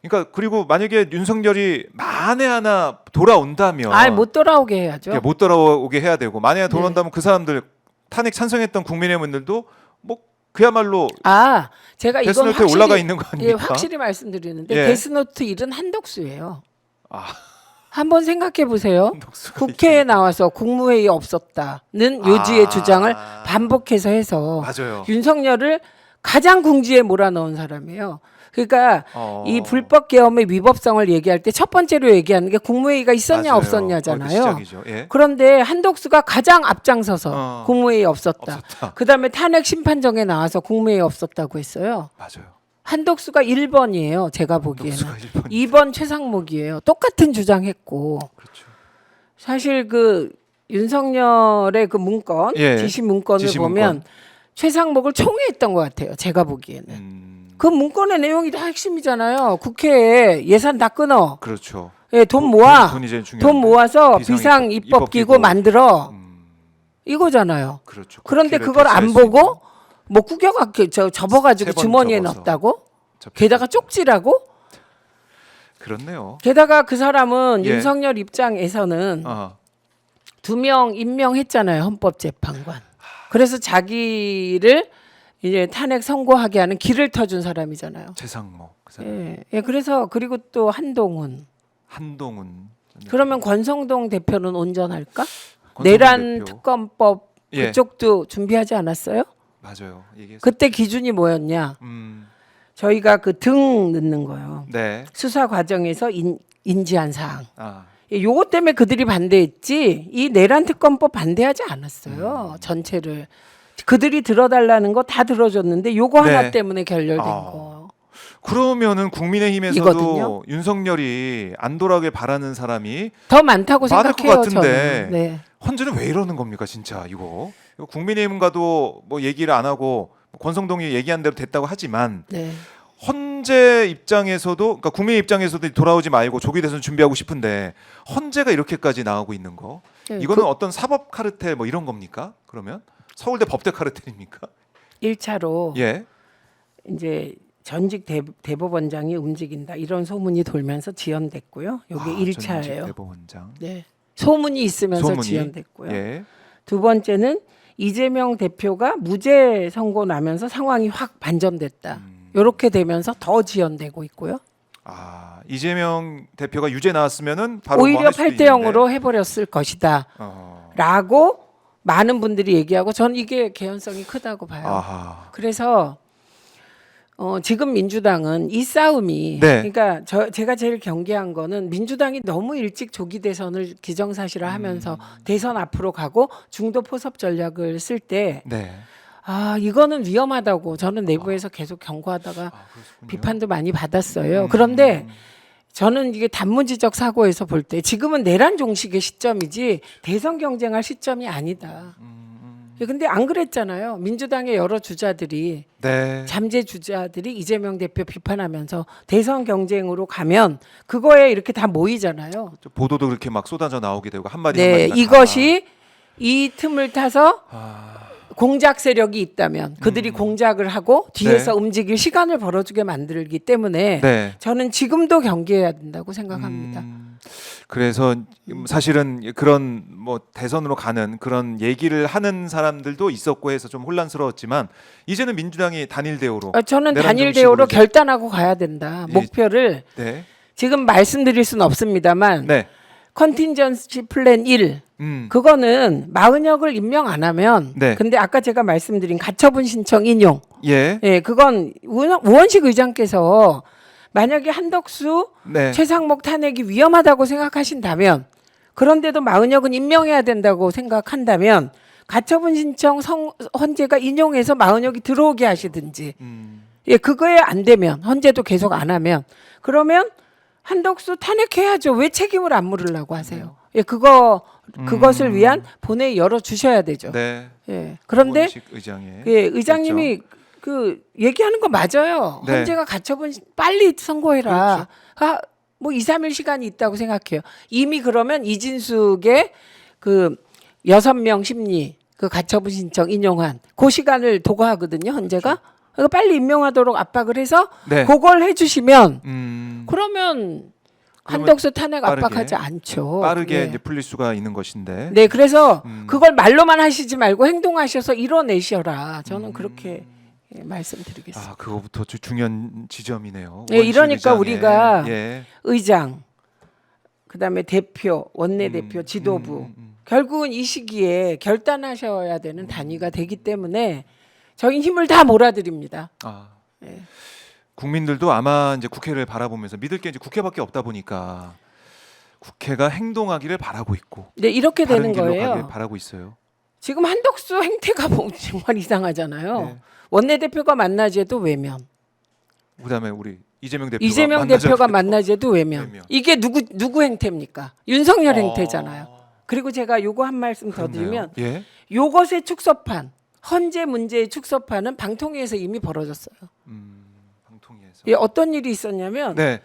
그러니까 그리고 만약에 윤석열이 만에 하나 돌아온다면 못 돌아오게 해야죠. 못 돌아오게 해야 되고 만약에 돌아온다면 그 사람들 탄핵 찬성했던 국민의원들도 뭐 그야말로 제가 이건 데스노트에 확실히 올라가 있는 거 아닙니까? 확실히 말씀드리는데 예. 데스노트 일은 한덕수예요. 아, 한번 생각해 보세요. 한덕수가 국회에 나와서 국무회의 없었다는 요지의 주장을 반복해서 해서 맞아요. 윤석열을 가장 궁지에 몰아넣은 사람이에요. 그러니까 이 불법 계엄의 위법성을 얘기할 때 첫 번째로 얘기하는 게 국무회의가 있었냐 맞아요. 없었냐잖아요. 시작이죠. 예. 그런데 한덕수가 가장 앞장서서 국무회의 없었다. 그다음에 탄핵 심판정에 나와서 국무회의 없었다고 했어요. 맞아요. 한덕수가 1번이에요. 제가 보기에는. 한덕수가 1번. 2번 최상목이에요. 똑같은 주장했고. 그렇죠. 사실 그 윤석열의 그 문건, 예. 지시 문건을 지시문건. 보면 최상목을 총회했던 것 같아요. 제가 보기에는. 그 문건의 내용이 다 핵심이잖아요. 국회에 예산 다 끊어. 그렇죠. 예, 돈 모아. 돈이 제일 중요한데. 돈 모아서 비상 비상 입법기구 입법기구. 만들어. 이거잖아요. 그렇죠. 그런데 국회를 그걸 안 대체할 수 있는. 보고 뭐 구겨가 접어가지고 세번 주머니에 접어서. 넣었다고? 접혔죠. 게다가 쪽지라고? 그렇네요. 게다가 그 사람은 예. 윤석열 입장에서는 아, 2명 임명했잖아요. 헌법재판관. 그래서 자기를 이제 탄핵 선고하게 하는 길을 터준 사람이잖아요. 최상목 그 사람. 예, 그래서 그리고 또 한동훈. 한동훈. 그러면 권성동 대표는 온전할까? 권성동 내란 대표. 특검법 예. 그쪽도 준비하지 않았어요? 맞아요. 얘기했어요. 그때 기준이 뭐였냐? 저희가 그 등 넣는 거요. 네. 수사 과정에서 인지한 사항. 아, 요것 때문에 그들이 반대했지 이 내란 특검법 반대하지 않았어요. 전체를 그들이 들어달라는 거 다 들어줬는데 요거 네. 하나 때문에 결렬된 거. 그러면은 국민의힘에서도 이거든요. 윤석열이 안 돌아오길 바라는 사람이 더 많다고 많을 것 생각해요. 같은데. 저는. 네. 헌재는 왜 이러는 겁니까, 진짜 이거? 이거 국민의힘과도 뭐 얘기를 안 하고 권성동이 얘기한 대로 됐다고 하지만 네. 헌재 입장에서도 그러니까 국민의 입장에서도 돌아오지 말고 조기 대선 준비하고 싶은데 헌재가 이렇게까지 나오고 있는 거 네, 이거는 어떤 사법 카르텔 뭐 이런 겁니까? 그러면 서울대 법대 카르텔입니까? 1차로 예. 이제 전직 대법원장이 움직인다 이런 소문이 돌면서 지연됐고요. 이게 전직 1차예요. 대법원장. 네. 소문이 있으면서 소문이? 지연됐고요. 예. 두 번째는 이재명 대표가 무죄 선고 나면서 상황이 확 반전됐다. 이렇게 되면서 더 지연되고 있고요. 이재명 대표가 유죄 나왔으면은 바로 오히려 뭐 할 수도 8대 있는데. 0으로 해버렸을 것이다. 라고 많은 분들이 얘기하고 전 이게 개연성이 크다고 봐요. 아하. 그래서 지금 민주당은 이 싸움이 네. 그러니까 제가 제일 경계한 거는 민주당이 너무 일찍 조기 대선을 기정사실화하면서 대선 앞으로 가고 중도 포섭 전략을 쓸 때 네. 이거는 위험하다고 저는 내부에서 계속 경고하다가 그렇군요. 비판도 많이 받았어요. 그런데 저는 이게 단문지적 사고에서 볼 때 지금은 내란 종식의 시점이지 대선 경쟁할 시점이 아니다. 근데 안 그랬잖아요. 민주당의 여러 주자들이 네. 잠재 주자들이 이재명 대표 비판하면서 대선 경쟁으로 가면 그거에 이렇게 다 모이잖아요. 보도도 그렇게 막 쏟아져 나오게 되고 한마디 네, 한마디가 이것이 이 틈을 타서 다. 공작 세력이 있다면 그들이 공작을 하고 뒤에서 네. 움직일 시간을 벌어주게 만들기 때문에 네. 저는 지금도 경계해야 된다고 생각합니다. 그래서 사실은 그런 뭐 대선으로 가는 그런 얘기를 하는 사람들도 있었고 해서 좀 혼란스러웠지만 이제는 민주당이 단일 대우로 저는 내란 단일 정식으로 대우로 이제- 결단하고 가야 된다. 예. 목표를 네. 지금 말씀드릴 수는 없습니다만 네. 컨틴전시 플랜 1 그거는 마은혁을 임명 안 하면 네. 근데 아까 제가 말씀드린 가처분 신청 인용 예. 그건 우원식 의장께서 만약에 한덕수 네. 최상목 탄핵이 위험하다고 생각하신다면 그런데도 마은혁은 임명해야 된다고 생각한다면 가처분 신청 헌재가 인용해서 마은혁이 들어오게 하시든지 그거에 안 되면 헌재도 계속 안 하면 그러면 한덕수 탄핵해야죠. 왜 책임을 안 물으려고 하세요? 그것을 위한 본회의 열어 주셔야 되죠. 네. 그런데 우원식 의장의 의장님이 그 얘기하는 거 맞아요. 네. 헌재가 가처분 빨리 선고해라. 뭐 2, 3일 시간이 있다고 생각해요. 이미 그러면 이진숙의 그 6명 심리 그 가처분 신청 인용한 그 시간을 도과하거든요. 헌재가. 그러니까 빨리 임명하도록 압박을 해서 네. 그걸 해주시면 그러면 그러면 한덕수 탄핵 빠르게, 압박하지 않죠. 빠르게 네. 이제 풀릴 수가 있는 것인데. 네, 그래서 음. 그걸 말로만 하시지 말고 행동하셔서 이뤄내셔라. 저는 그렇게 말씀드리겠습니다. 아, 그거부터 중요한 지점이네요. 네, 이러니까 원심 의장의, 우리가 예. 의장, 그다음에 대표, 원내대표, 지도부 결국은 이 시기에 결단하셔야 되는 단위가 되기 때문에 저희 힘을 다 몰아드립니다. 아. 네. 국민들도 아마 이제 국회를 바라보면서 믿을 게 이제 국회밖에 없다 보니까 국회가 행동하기를 바라고 있고 네, 이렇게 바른 되는 길로 거예요. 가길 바라고 있어요. 지금 한덕수 행태가 뭐 정말 이상하잖아요. 네. 원내대표가 만나지도 외면. 그다음에 우리 이재명 대표가 이재명 대표가 만나지도 외면. 외면. 이게 누구 행태입니까? 윤석열 행태잖아요. 그리고 제가 요거 한 말씀 더 그렇네요. 드리면 예. 요것의 축소판, 헌재 문제의 축소판은 방통위에서 이미 벌어졌어요. 방통위에서. 예, 어떤 일이 있었냐면 네.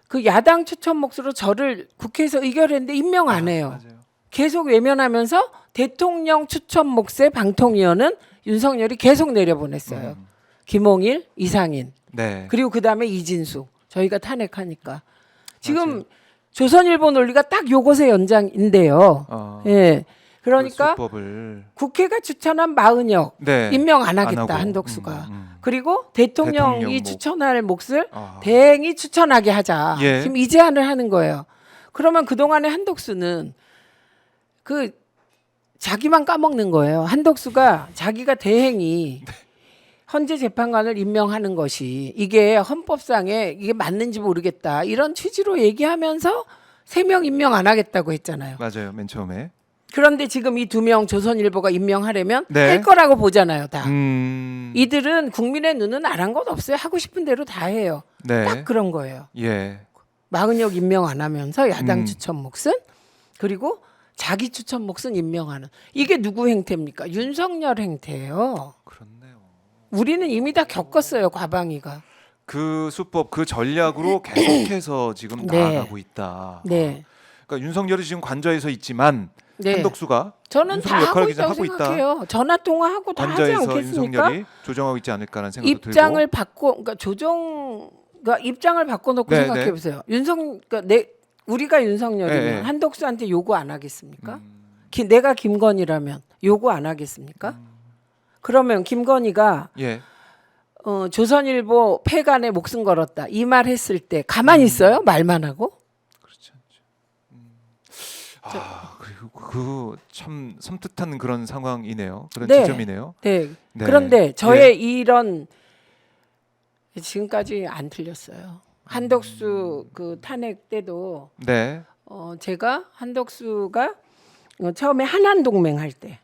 그 야당 추천 몫으로 저를 국회에서 의결했는데 임명 안 해요. 맞아요. 계속 외면하면서 대통령 추천 몫의 방통위원은 윤석열이 계속 내려보냈어요. 김홍일, 이상인, 네. 그리고 그 다음에 이진수. 저희가 탄핵하니까 지금 맞아요. 조선일보 논리가 딱 요것의 연장인데요. 예, 그러니까 수법을 국회가 추천한 마은혁 네. 임명 안 안 하겠다 하고. 한덕수가. 그리고 대통령이 대통령 몫. 추천할 몫을 아. 대행이 추천하게 하자. 예. 지금 이 제안을 하는 거예요. 그러면 그동안에 한덕수는 그 자기만 까먹는 거예요. 한덕수가 자기가 대행이 헌재 재판관을 임명하는 것이 이게 헌법상에 이게 맞는지 모르겠다. 이런 취지로 얘기하면서 3명 임명 안 하겠다고 했잖아요. 맞아요. 맨 처음에. 그런데 지금 이 2명 조선일보가 임명하려면 네. 할 거라고 보잖아요. 다. 음. 이들은 국민의 눈은 아란 것 없어요. 하고 싶은 대로 다 해요. 네. 딱 그런 거예요. 예. 마은혁 임명 안 하면서 야당 음. 추천 몫은 그리고 자기 추천 몫은 임명하는. 이게 누구 행태입니까? 윤석열 행태예요. 그렇네요. 우리는 이미 다 겪었어요. 과방위가. 그 수법, 그 전략으로 계속해서 지금 네. 나아가고 있다. 네. 그러니까 윤석열이 지금 관저에서 있지만 네. 한덕수가 저는 다 윤석열 하고 역할을 있다고 하고 있다. 생각해요. 전화 통화하고 다 하지 관저에서 않겠습니까? 윤석열이 조정하고 있지 않을까라는 생각도 입장을 들고. 바꿔 그러니까 조정가 입장을 바꿔놓고 네, 생각해 네. 보세요. 그러니까 우리가 윤석열이면 네, 네. 한덕수한테 요구 안 하겠습니까? 내가 김건희라면 요구 안 하겠습니까? 그러면 김건희가 예. 조선일보 폐간에 목숨 걸었다 이 말 했을 때 가만히 있어요? 말만 하고? 그렇지 않죠. 그리고 그 참 섬뜩한 그런 상황이네요. 그런 네. 지점이네요. 네. 네. 그런데 저의 이런 지금까지 안 틀렸어요. 한덕수 그 탄핵 때도 네. 제가 한덕수가 처음에 한한동맹 할 때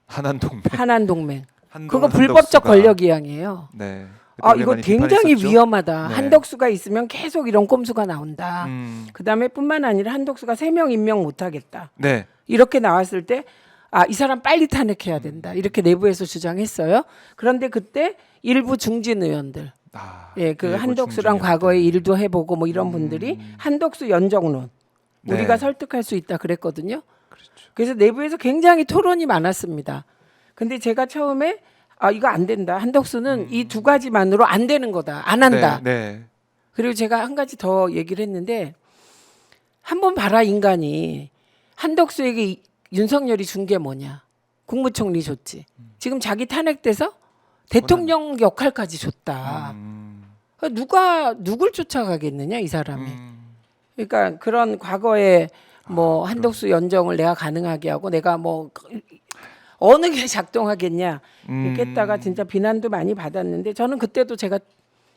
한한동맹. 한한동맹 한동훈 그거 불법적 한덕수가- 권력이양이에요. 네. 아 그때 이거 많이 굉장히 비판했었죠. 위험하다. 네. 한덕수가 있으면 계속 이런 꼼수가 나온다. 그다음에 뿐만 아니라 한덕수가 3명 임명 못하겠다. 네. 이렇게 나왔을 때 이 사람 빨리 탄핵해야 된다. 이렇게 내부에서 주장했어요. 그런데 그때 일부 중진 의원들, 예, 그 일부 한덕수랑 중진 과거에 의원들. 일도 해보고 뭐 이런 분들이 한덕수 연정론 네. 우리가 설득할 수 있다 그랬거든요. 그렇죠. 그래서 내부에서 굉장히 토론이 많았습니다. 근데 제가 처음에 이거 안 된다. 한덕수는 이 2가지만으로 안 되는 거다. 안 한다. 네. 그리고 제가 한 가지 더 얘기를 했는데 한번 봐라 인간이 한덕수에게 윤석열이 준 게 뭐냐. 국무총리 줬지. 지금 자기 탄핵돼서 대통령 역할까지 줬다. 누가 누굴 쫓아가겠느냐 이 사람이. 그러니까 그런 과거에 뭐 한덕수 연정을 내가 가능하게 하고 내가 뭐 어느 게 작동하겠냐 이렇게 했다가 진짜 비난도 많이 받았는데 저는 그때도 제가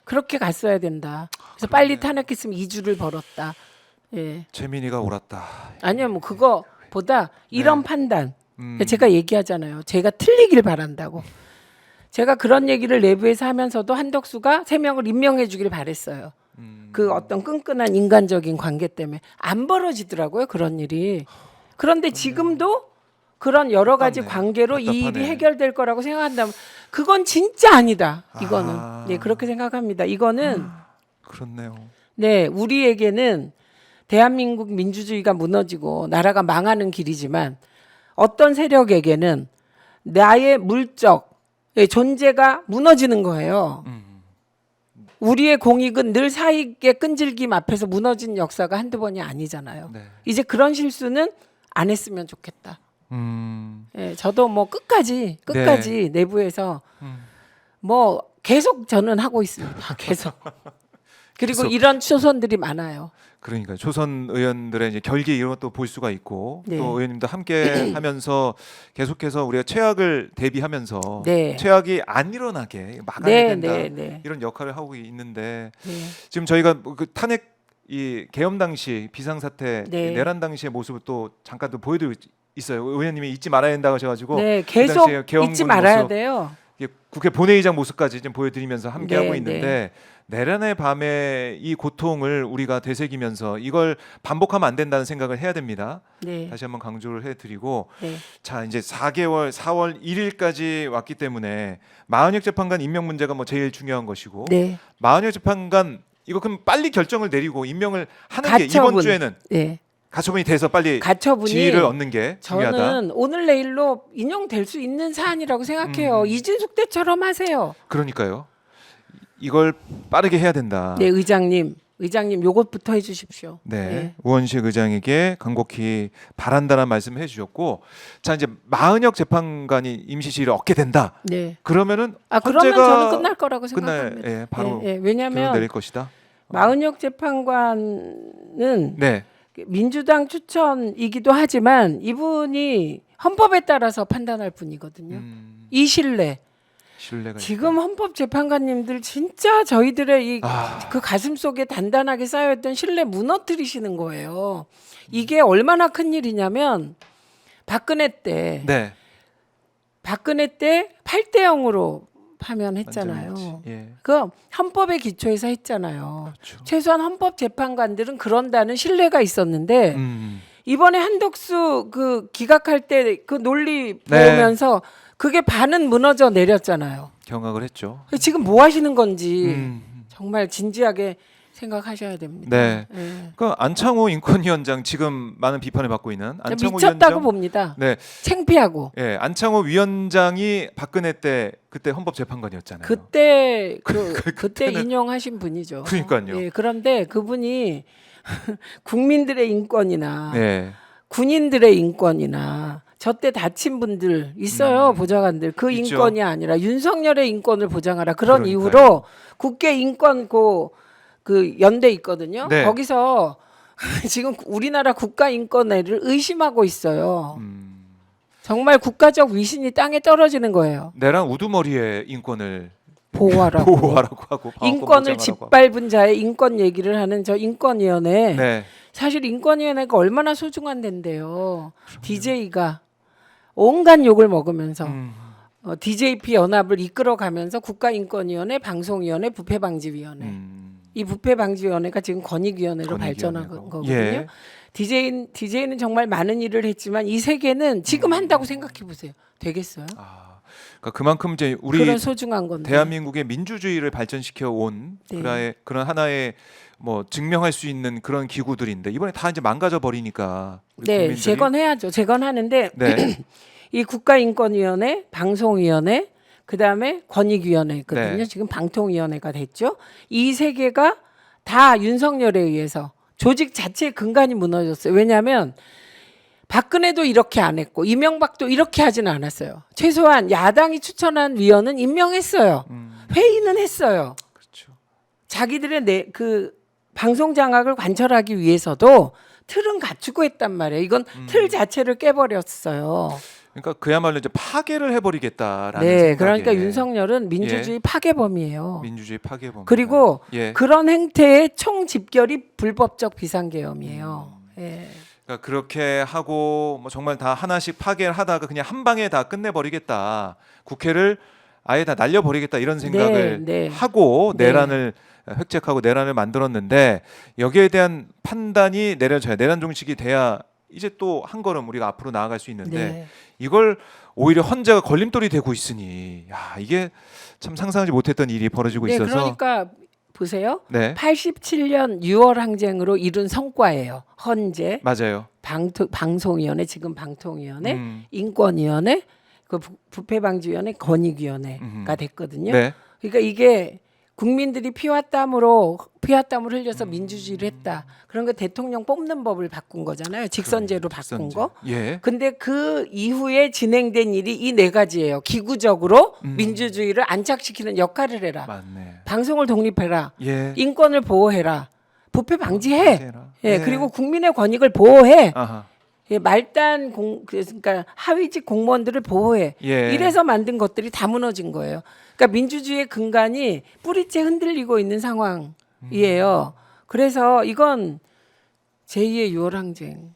그렇게 갔어야 된다. 그래서 빨리 탄핵했으면 2주를 벌었다. 예. 최민희가 옳았다. 아니요, 뭐 그거보다 이런 네. 판단. 제가 얘기하잖아요. 제가 틀리길 바란다고. 제가 그런 얘기를 내부에서 하면서도 한덕수가 3명을 임명해 주길 바랬어요. 그 어떤 끈끈한 인간적인 관계 때문에 안 벌어지더라고요. 그런 일이. 그런데 지금도 그런 여러 가지 답답네. 관계로 이 일이 답답하네. 해결될 거라고 생각한다면 그건 진짜 아니다. 이거는. 아. 네, 그렇게 생각합니다. 이거는 그렇네요. 네, 우리에게는 대한민국 민주주의가 무너지고 나라가 망하는 길이지만 어떤 세력에게는 나의 물적 존재가 무너지는 거예요. 우리의 공익은 늘 사익의 끈질김 앞에서 무너진 역사가 한두 번이 아니잖아요. 네. 이제 그런 실수는 안 했으면 좋겠다. 예, 저도 뭐 끝까지 내부에서 뭐 계속 저는 하고 있습니다. 계속. 그리고 계속. 이런 초선들이 많아요. 그러니까 초선 의원들의 이제 결기 이런 것도 볼 수가 있고 네. 또 의원님도 함께 하면서 계속해서 우리가 최악을 대비하면서 네. 최악이 안 일어나게 막아야 된다 네. 이런 역할을 하고 있는데 네. 지금 저희가 그 탄핵 이 계엄 당시 비상사태 네. 내란 당시의 모습을 또 잠깐 또 보여드리고 있어요. 의원님이 잊지 말아야 된다고 하셔가지고 네, 그 계속 당시에 계엄군 잊지 말아야 모습, 돼요. 이게 국회 본회의장 모습까지 좀 보여드리면서 함께 네, 하고 있는데 내란의 밤에 이 고통을 우리가 되새기면서 이걸 반복하면 안 된다는 생각을 해야 됩니다. 네. 다시 한번 강조를 해드리고 네. 자 이제 4개월 4월 1일까지 왔기 때문에 마은혁 재판관 임명 문제가 뭐 제일 중요한 것이고 네. 마은혁 재판관 이거 그럼 빨리 결정을 내리고 임명을 하는 게 이번 가처분. 주에는 네. 가처분이 돼서 빨리 가처분이 지위를 얻는 게 중요하다. 저는 오늘 내일로 인용될 수 있는 사안이라고 생각해요. 이진숙 때처럼 하세요. 그러니까요. 이걸 빠르게 해야 된다. 네, 의장님 요것부터 해주십시오. 네, 우원식 의장에게 간곡히 바란다는 말씀을 해주셨고, 자 이제 마은혁 재판관이 임시지위를 얻게 된다. 네. 그러면은 그러면 헌재가 저는 끝날 거라고 생각합니다. 예, 바로 왜냐하면 결론 내릴 것이다. 마은혁 재판관은 네, 민주당 추천이기도 하지만 이분이 헌법에 따라서 판단할 분이거든요. 이 신뢰가 지금 헌법재판관님들 진짜 저희들의 아. 그 가슴 속에 단단하게 쌓여있던 신뢰 무너뜨리시는 거예요. 이게 얼마나 큰 일이냐면 박근혜 때 네, 8대 0으로 파면했잖아요. 완전히, 예, 그 헌법의 기초에서 했잖아요. 그렇죠. 최소한 헌법재판관들은 그런다는 신뢰가 있었는데 이번에 한덕수 그 기각할 때 그 논리 네. 보면서 그게 반은 무너져 내렸잖아요. 경악을 했죠. 지금 뭐 하시는 건지 음. 정말 진지하게 생각하셔야 됩니다. 네. 예. 그 안창호 인권위원장 지금 많은 비판을 받고 있는 저 안창호 미쳤다고 위원장. 봅니다. 네, 창피하고. 예, 안창호 위원장이 박근혜 때 그때 헌법재판관이었잖아요. 그때 그때 그때는- 인용하신 분이죠. 그러니까요. 예, 그런데 그분이 국민들의 인권이나 네, 군인들의 인권이나 저 때 다친 분들 있어요. 보좌관들. 그 있죠. 인권이 아니라 윤석열의 인권을 보장하라. 그런 그러니까요. 이유로 국회 인권 그 연대 있거든요. 네. 거기서 지금 우리나라 국가인권회를 의심하고 있어요. 정말 국가적 위신이 땅에 떨어지는 거예요. 내랑 우두머리의 인권을 보호하라고. 보호하라고 하고 방어권 인권을 보장하라고 짓밟은 자의 인권 얘기를 하는 저 인권위원회. 하고. 네, 사실 인권위원회가 얼마나 소중한 데인데요. DJ가 온갖 욕을 먹으면서 DJP 연합을 이끌어가면서 국가인권위원회, 방송위원회, 부패방지위원회. 이 부패방지위원회가 지금 건익위원회로 발전한 건익위원회고. 거거든요. 예. DJ는 정말 많은 일을 했지만 이 세계는 지금 한다고 생각해 보세요. 되겠어요? 그러니까 그만큼 이제 우리 그런 소중한 건데. 대한민국의 민주주의를 발전시켜 온 네. 그런 하나의 뭐 증명할 수 있는 그런 기구들인데 이번에 다 이제 망가져 버리니까. 네, 재건해야죠. 재건하는데 네, 이 국가인권위원회, 방송위원회, 그다음에 권익위원회 있거든요. 네. 지금 방통위원회가 됐죠. 이 세 개가 다 윤석열에 의해서 조직 자체의 근간이 무너졌어요. 왜냐하면 박근혜도 이렇게 안 했고 이명박도 이렇게 하지는 않았어요. 최소한 야당이 추천한 위원은 임명했어요. 회의는 했어요. 그렇죠. 자기들의 그 방송 장악을 관철하기 위해서도 틀은 갖추고 했단 말이에요. 이건 틀 자체를 깨버렸어요. 그러니까 그야말로 이제 파괴를 해버리겠다라는 네, 생각에 그러니까 윤석열은 민주주의 파괴범이에요. 민주주의 파괴범. 그리고 예. 그런 행태의 총 집결이 불법적 비상계엄이에요. 예. 그러니까 그렇게 하고 뭐 정말 다 하나씩 파괴를 하다가 그냥 한 방에 다 끝내버리겠다. 국회를 아예 다 날려버리겠다 이런 생각을 네. 하고 네. 내란을 획책하고 내란을 만들었는데 여기에 대한 판단이 내려져야 내란 종식이 돼야 이제 또 한 걸음 우리가 앞으로 나아갈 수 있는데 네. 이걸 오히려 헌재가 걸림돌이 되고 있으니 야 이게 참 상상하지 못했던 일이 벌어지고 네, 있어서 그러니까 보세요. 네 87년 6월 항쟁으로 이룬 성과예요. 헌재, 맞아요. 방송위원회, 지금 방통위원회, 음. 인권위원회, 그 부패방지위원회 건의위원회가 됐거든요. 네. 그러니까 이게 국민들이 피와 땀을 흘려서 민주주의를 했다. 그런 거 대통령 뽑는 법을 바꾼 거잖아요. 직선제로 바꾼 직선제. 거. 예. 근데 그 이후에 진행된 일이 이 네 가지예요. 기구적으로 민주주의를 안착시키는 역할을 해라. 맞네. 방송을 독립해라. 예. 인권을 보호해라. 부패 방지해. 방지해라. 예, 예. 그리고 국민의 권익을 보호해. 아하. 예, 말단 그러니까 하위직 공무원들을 보호해. 예. 이래서 만든 것들이 다 무너진 거예요. 그러니까 민주주의의 근간이 뿌리째 흔들리고 있는 상황이에요. 그래서 이건 제2의 6월 항쟁.